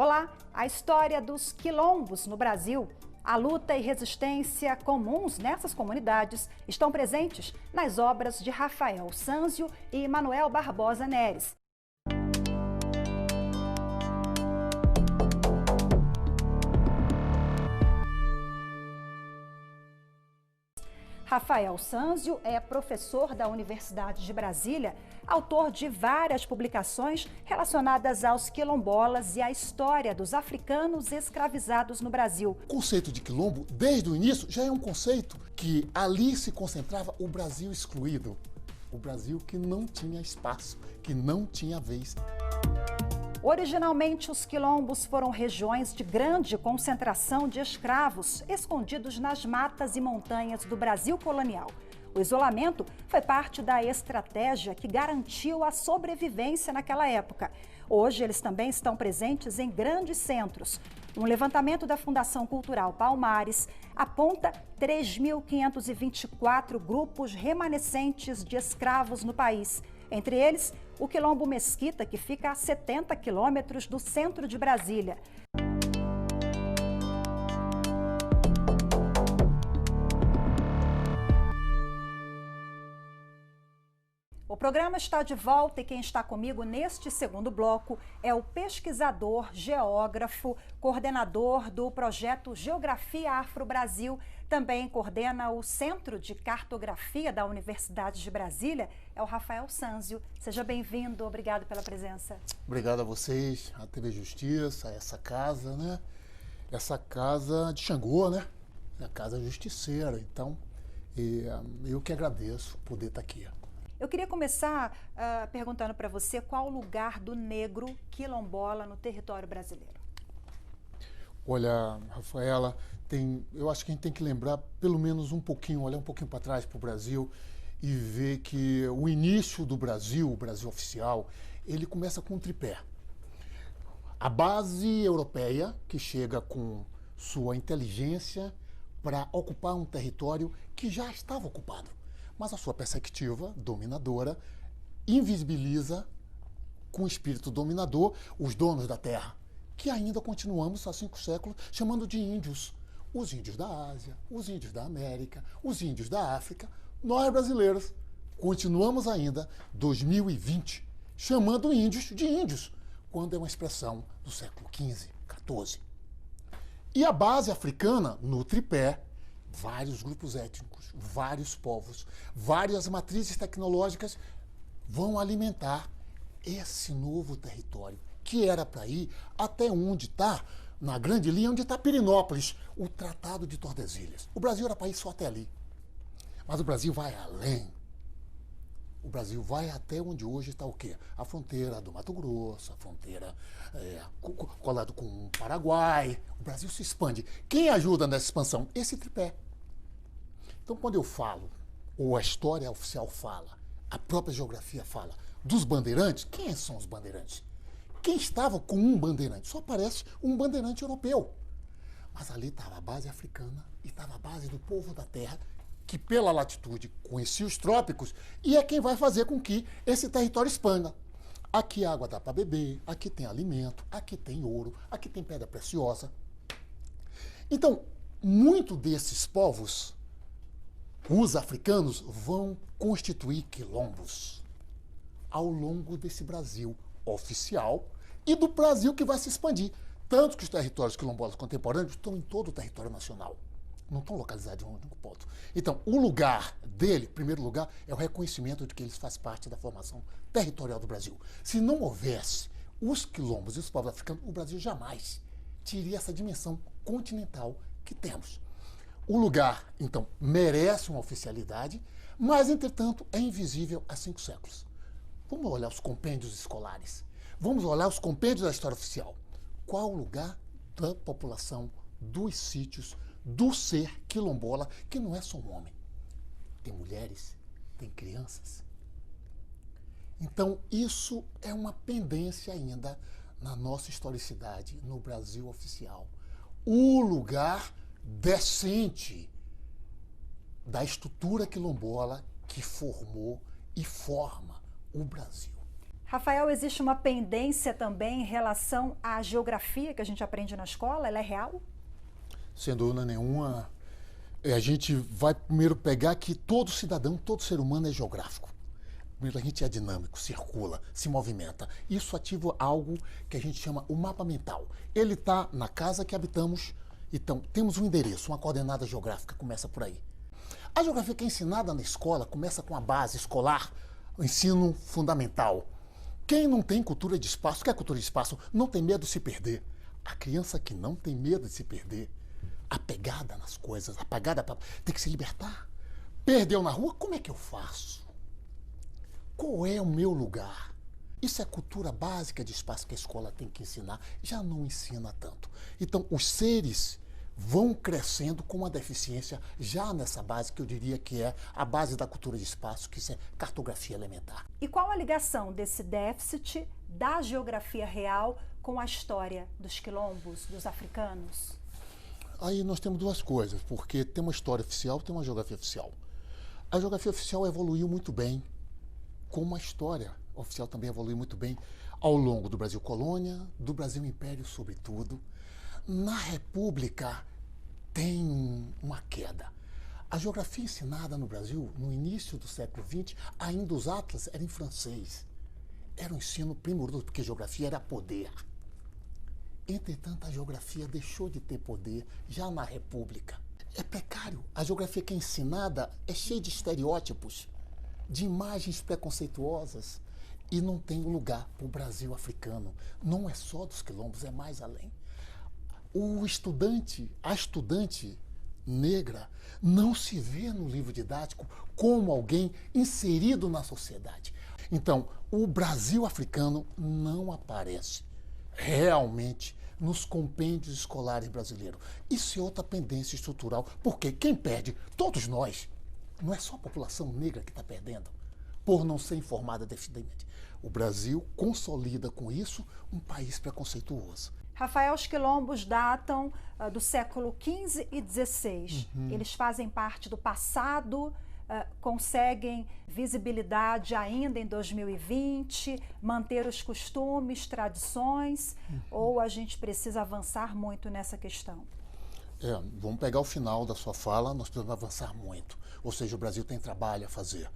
Olá, a história dos quilombos no Brasil. A luta e resistência comuns nessas comunidades estão presentes nas obras de Rafael Sanzio e Manuel Barbosa Neres. Rafael Sanzio é professor da Universidade de Brasília, autor de várias publicações relacionadas aos quilombolas e à história dos africanos escravizados no Brasil. O conceito de quilombo, desde o início, já é um conceito que ali se concentrava o Brasil excluído. O Brasil que não tinha espaço, que não tinha vez. Originalmente, os quilombos foram regiões de grande concentração de escravos, escondidos nas matas e montanhas do Brasil colonial. O isolamento foi parte da estratégia que garantiu a sobrevivência naquela época. Hoje, eles também estão presentes em grandes centros. Um levantamento da Fundação Cultural Palmares aponta 3.524 grupos remanescentes de escravos no país. Entre eles, o Quilombo Mesquita, que fica a 70 quilômetros do centro de Brasília. O programa está de volta e quem está comigo neste segundo bloco é o pesquisador, geógrafo, coordenador do projeto Geografia Afro-Brasil, também coordena o Centro de Cartografia da Universidade de Brasília, é o Rafael Sanzio. Seja bem-vindo, obrigado pela presença. Obrigado a vocês, a TV Justiça, essa casa, né? Essa casa de Xangô, né? A casa justiceira, então, eu que agradeço poder estar aqui. Eu queria começar perguntando para você qual o lugar do negro quilombola no território brasileiro. Olha, Rafaela, eu acho que a gente tem que lembrar pelo menos um pouquinho, olhar um pouquinho para trás para o Brasil e ver que o início do Brasil, o Brasil oficial, ele começa com um tripé. A base europeia, que chega com sua inteligência para ocupar um território que já estava ocupado. Mas a sua perspectiva dominadora invisibiliza com o espírito dominador os donos da terra, que ainda continuamos há 5 séculos chamando de índios. Os índios da Ásia, os índios da América, os índios da África. Nós brasileiros continuamos ainda, 2020, chamando índios de índios, quando é uma expressão do século XV, XIV. E a base africana, no tripé, vários grupos étnicos, vários povos, várias matrizes tecnológicas vão alimentar esse novo território, que era para ir até onde está, na grande linha, onde está Pirinópolis, o Tratado de Tordesilhas. O Brasil era para ir só até ali. Mas o Brasil vai além. O Brasil vai até onde hoje está o quê? A fronteira do Mato Grosso, a fronteira colado com o Paraguai. O Brasil se expande. Quem ajuda nessa expansão? Esse tripé. Então, quando eu falo, ou a história oficial fala, a própria geografia fala, dos bandeirantes, quem são os bandeirantes? Quem estava com um bandeirante? Só aparece um bandeirante europeu. Mas ali estava a base africana e estava a base do povo da terra, que pela latitude conhecia os trópicos e é quem vai fazer com que esse território expanda. Aqui água dá para beber, aqui tem alimento, aqui tem ouro, aqui tem pedra preciosa. Então, muito desses povos, os africanos, vão constituir quilombos ao longo desse Brasil oficial e do Brasil que vai se expandir. Tanto que os territórios quilombolas contemporâneos estão em todo o território nacional. Não estão localizados em um único ponto. Então, o lugar dele, em primeiro lugar, é o reconhecimento de que eles fazem parte da formação territorial do Brasil. Se não houvesse os quilombos e os povos africanos, o Brasil jamais teria essa dimensão continental que temos. O lugar, então, merece uma oficialidade, mas, entretanto, é invisível há 5 séculos. Vamos olhar os compêndios escolares. Vamos olhar os compêndios da história oficial. Qual o lugar da população, dos sítios, do ser quilombola, que não é só um homem. Tem mulheres, tem crianças. Então, isso é uma pendência ainda na nossa historicidade, no Brasil oficial. O lugar decente da estrutura quilombola que formou e forma o Brasil. Rafael, existe uma pendência também em relação à geografia que a gente aprende na escola? Ela é real? Sem dúvida nenhuma, a gente vai primeiro pegar que todo cidadão, todo ser humano é geográfico. Primeiro, a gente é dinâmico, circula, se movimenta. Isso ativa algo que a gente chama o mapa mental. Ele está na casa que habitamos, então temos um endereço, uma coordenada geográfica, começa por aí. A geografia que é ensinada na escola começa com a base escolar, o ensino fundamental. Quem não tem cultura de espaço, o que é cultura de espaço? Não tem medo de se perder. A criança que não tem medo de se perder, apegada nas coisas, tem que se libertar. Perdeu na rua, como é que eu faço? Qual é o meu lugar? Isso é cultura básica de espaço que a escola tem que ensinar. Já não ensina tanto. Então, os seres vão crescendo com uma deficiência já nessa base, que eu diria que é a base da cultura de espaço, que isso é cartografia elementar. E qual a ligação desse déficit da geografia real com a história dos quilombos, dos africanos? Aí nós temos duas coisas, porque tem uma história oficial, tem uma geografia oficial. A geografia oficial evoluiu muito bem, como a história oficial também evoluiu muito bem ao longo do Brasil colônia, do Brasil império sobretudo. Na República tem uma queda. A geografia ensinada no Brasil, no início do século XX, ainda os atlas eram em francês. Era um ensino primoroso, porque geografia era poder. Entretanto, a geografia deixou de ter poder já na República. É precário. A geografia que é ensinada é cheia de estereótipos, de imagens preconceituosas, e não tem lugar para o Brasil africano. Não é só dos quilombos, é mais além. A estudante negra não se vê no livro didático como alguém inserido na sociedade. Então, o Brasil africano não aparece realmente nos compêndios escolares brasileiros. Isso é outra pendência estrutural, porque quem perde? Todos nós. Não é só a população negra que está perdendo, por não ser informada devidamente. O Brasil consolida com isso um país preconceituoso. Rafael, os quilombos datam do século XV e XVI. Eles fazem parte do passado, conseguem visibilidade ainda em 2020, manter os costumes, tradições, ou a gente precisa avançar muito nessa questão? Vamos pegar o final da sua fala, nós precisamos avançar muito. Ou seja, o Brasil tem trabalho a fazer.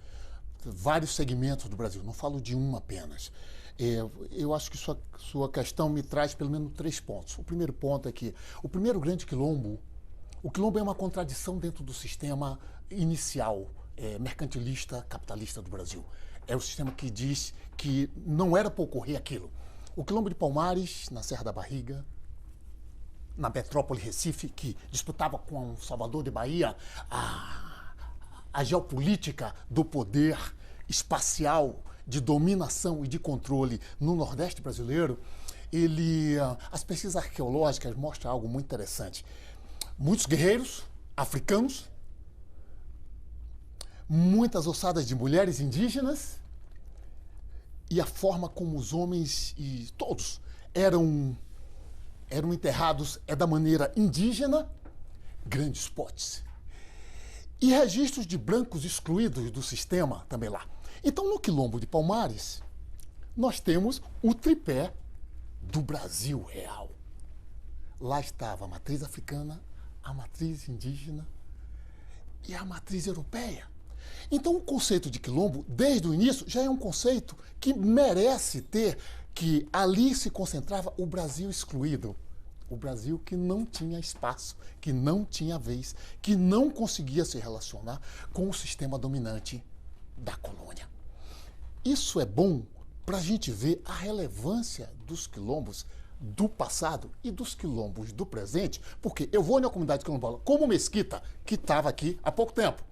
Vários segmentos do Brasil, não falo de um apenas. Eu acho que sua questão me traz pelo menos 3 pontos. O primeiro ponto é que o primeiro grande quilombo, o quilombo é uma contradição dentro do sistema inicial, mercantilista, capitalista do Brasil. É o sistema que diz que não era para ocorrer aquilo. O quilombo de Palmares, na Serra da Barriga, na metrópole Recife, que disputava com Salvador de Bahia a geopolítica do poder espacial, de dominação e de controle no Nordeste brasileiro, as pesquisas arqueológicas mostram algo muito interessante. Muitos guerreiros africanos, muitas ossadas de mulheres indígenas, e a forma como os homens e todos eram enterrados da maneira indígena, grandes potes. E registros de brancos excluídos do sistema também lá. Então, no quilombo de Palmares, nós temos o tripé do Brasil real. Lá estava a matriz africana, a matriz indígena e a matriz europeia. Então, o conceito de quilombo, desde o início, já é um conceito que merece ter, que ali se concentrava o Brasil excluído. O Brasil que não tinha espaço, que não tinha vez, que não conseguia se relacionar com o sistema dominante da colônia. Isso é bom para a gente ver a relevância dos quilombos do passado e dos quilombos do presente, porque eu vou na comunidade quilombola, como Mesquita, que estava aqui há pouco tempo.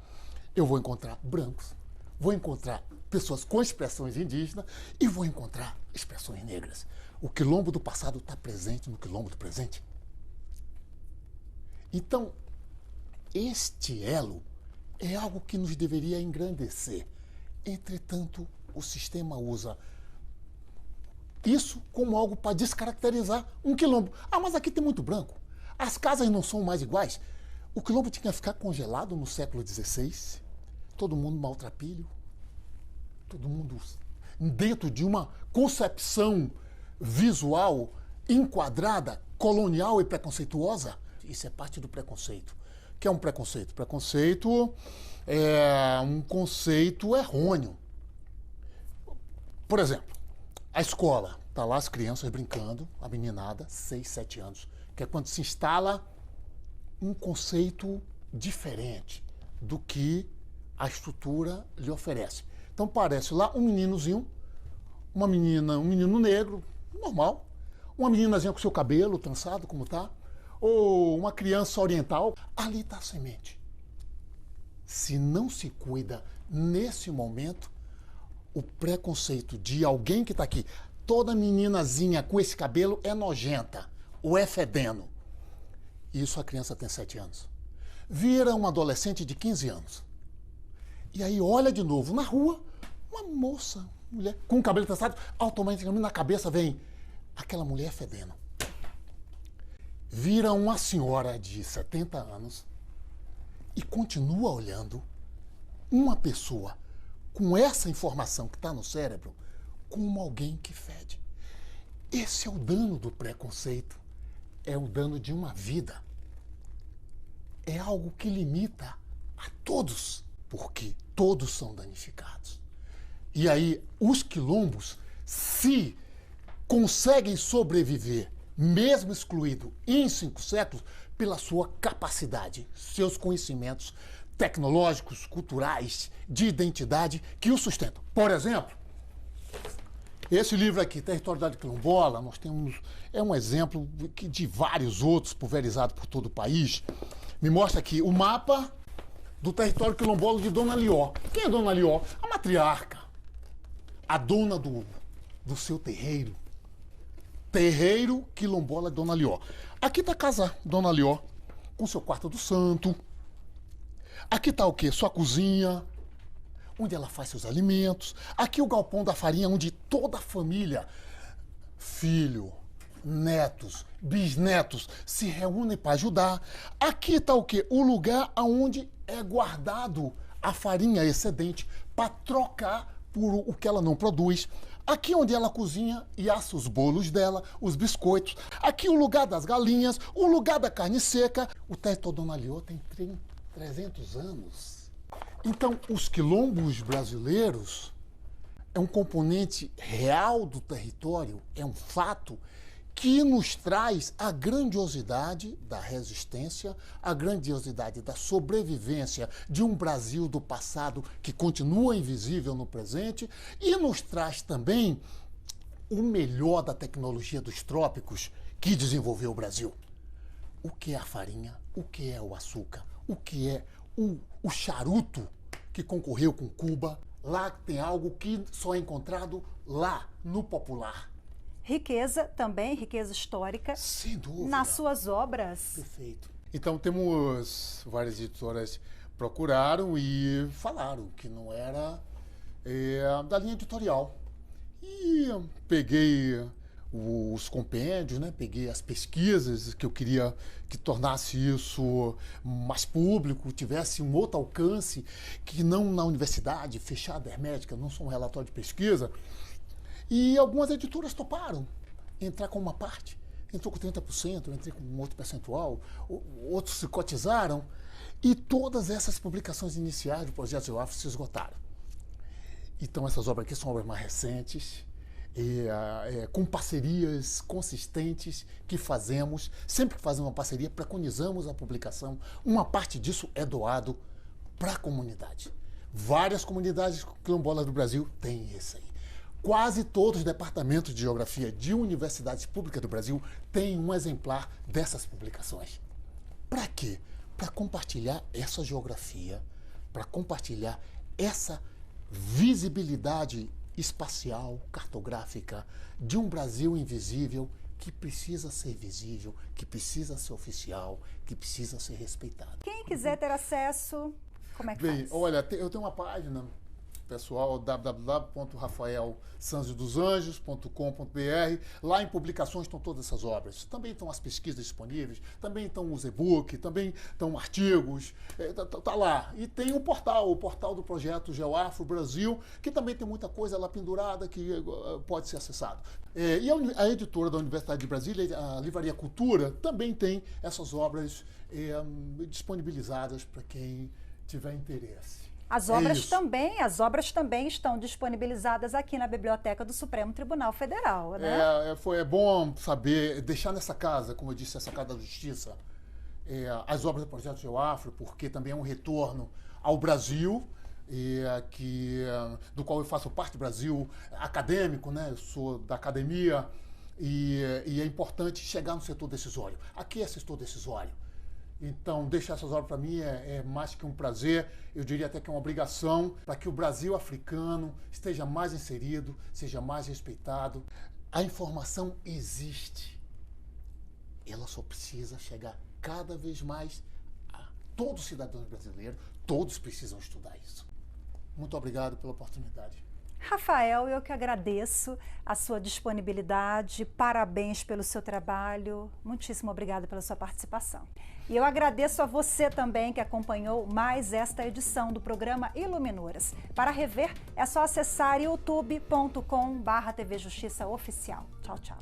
Eu vou encontrar brancos, vou encontrar pessoas com expressões indígenas e vou encontrar expressões negras. O quilombo do passado está presente no quilombo do presente. Então, este elo é algo que nos deveria engrandecer. Entretanto, o sistema usa isso como algo para descaracterizar um quilombo. Mas aqui tem muito branco. As casas não são mais iguais. O quilombo tinha que ficar congelado no século XVI. Todo mundo maltrapilho. Todo mundo dentro de uma concepção visual enquadrada, colonial e preconceituosa. Isso é parte do preconceito. O que é um preconceito? Preconceito é um conceito errôneo. Por exemplo, a escola, tá lá as crianças brincando, a meninada, 6, 7 anos, que é quando se instala um conceito diferente do que a estrutura lhe oferece. Então parece lá um meninozinho, uma menina, um menino negro, normal, uma meninazinha com seu cabelo trançado, como tá, ou uma criança oriental, ali está a semente. Se não se cuida nesse momento, o preconceito de alguém que está aqui, toda meninazinha com esse cabelo é nojenta ou é fedendo. Isso a criança tem 7 anos. Vira uma adolescente de 15 anos. E aí olha de novo na rua, uma moça, mulher, com o cabelo trançado, automaticamente na cabeça vem aquela mulher fedendo. Vira uma senhora de 70 anos e continua olhando uma pessoa com essa informação que está no cérebro como alguém que fede. Esse é o dano do preconceito. É o dano de uma vida. É algo que limita a todos, porque todos são danificados. E aí, os quilombos, se conseguem sobreviver, mesmo excluído em 5 séculos, pela sua capacidade, seus conhecimentos tecnológicos, culturais, de identidade que o sustentam. Por exemplo, esse livro aqui, Territorialidade Quilombola, nós temos, é um exemplo de vários outros pulverizados por todo o país. Me mostra aqui o mapa do território quilombola de Dona Lió. Quem é Dona Lió? A matriarca, a dona do seu terreiro. Terreiro quilombola de Dona Lió. Aqui está a casa Dona Lió, com seu quarto do santo. Aqui está o quê? Sua cozinha, onde ela faz seus alimentos. Aqui o galpão da farinha, onde toda a família, filho, netos, bisnetos, se reúnem para ajudar. Aqui está o quê? O lugar onde é guardado a farinha excedente para trocar por o que ela não produz. Aqui onde ela cozinha e assa os bolos dela, os biscoitos. Aqui o lugar das galinhas, o lugar da carne seca. O território Dona Lió tem 300 anos. Então, os quilombos brasileiros é um componente real do território, é um fato que nos traz a grandiosidade da resistência, a grandiosidade da sobrevivência de um Brasil do passado que continua invisível no presente e nos traz também o melhor da tecnologia dos trópicos que desenvolveu o Brasil. O que é a farinha? O que é o açúcar? O que é o charuto que concorreu com Cuba? Lá tem algo que só é encontrado lá, no popular. Riqueza também, riqueza histórica. Sem dúvida. Nas suas obras. Perfeito. Então temos várias editoras procuraram e falaram que não era da linha editorial. E peguei os compêndios, né? Peguei as pesquisas que eu queria que tornasse isso mais público, tivesse um outro alcance, que não na universidade, fechada, hermética, não só um relatório de pesquisa. E algumas editoras toparam entrar com uma parte. Entrou com 30%, eu entrei com um outro percentual, outros se cotizaram. E todas essas publicações iniciais do Projeto Geoafro se esgotaram. Então essas obras aqui são obras mais recentes, com parcerias consistentes que fazemos. Sempre que fazemos uma parceria, preconizamos a publicação. Uma parte disso é doado para a comunidade. Várias comunidades quilombolas do Brasil têm isso aí. Quase todos os departamentos de geografia de universidades públicas do Brasil têm um exemplar dessas publicações. Para quê? Para compartilhar essa geografia, para compartilhar essa visibilidade espacial, cartográfica de um Brasil invisível que precisa ser visível, que precisa ser oficial, que precisa ser respeitado. Quem quiser ter acesso, como é que Bem, faz? olha, eu tenho uma página pessoal, www.rafaelsanziodosanjos.com.br. Lá em publicações estão todas essas obras. Também estão as pesquisas disponíveis, também estão os e-books, também estão artigos, tá lá. E tem o portal do projeto GeoAfro Brasil, que também tem muita coisa lá pendurada que pode ser acessado. E a editora da Universidade de Brasília, a Livraria Cultura, também tem essas obras disponibilizadas para quem tiver interesse. As obras também estão disponibilizadas aqui na Biblioteca do Supremo Tribunal Federal, né? É bom saber, deixar nessa casa, como eu disse, essa Casa da Justiça, as obras do Projeto GeoAfro, porque também é um retorno ao Brasil, do qual eu faço parte, Brasil acadêmico, né? Eu sou da academia, e é importante chegar no setor decisório. Aqui é setor decisório. Então, deixar essas obras para mim é mais que um prazer, eu diria até que é uma obrigação, para que o Brasil africano esteja mais inserido, seja mais respeitado. A informação existe. Ela só precisa chegar cada vez mais a todos os cidadãos brasileiros. Todos precisam estudar isso. Muito obrigado pela oportunidade. Rafael, eu que agradeço a sua disponibilidade, parabéns pelo seu trabalho, muitíssimo obrigada pela sua participação. E eu agradeço a você também que acompanhou mais esta edição do programa Iluminuras. Para rever, é só acessar youtube.com/TV Justiça Oficial. Tchau, tchau.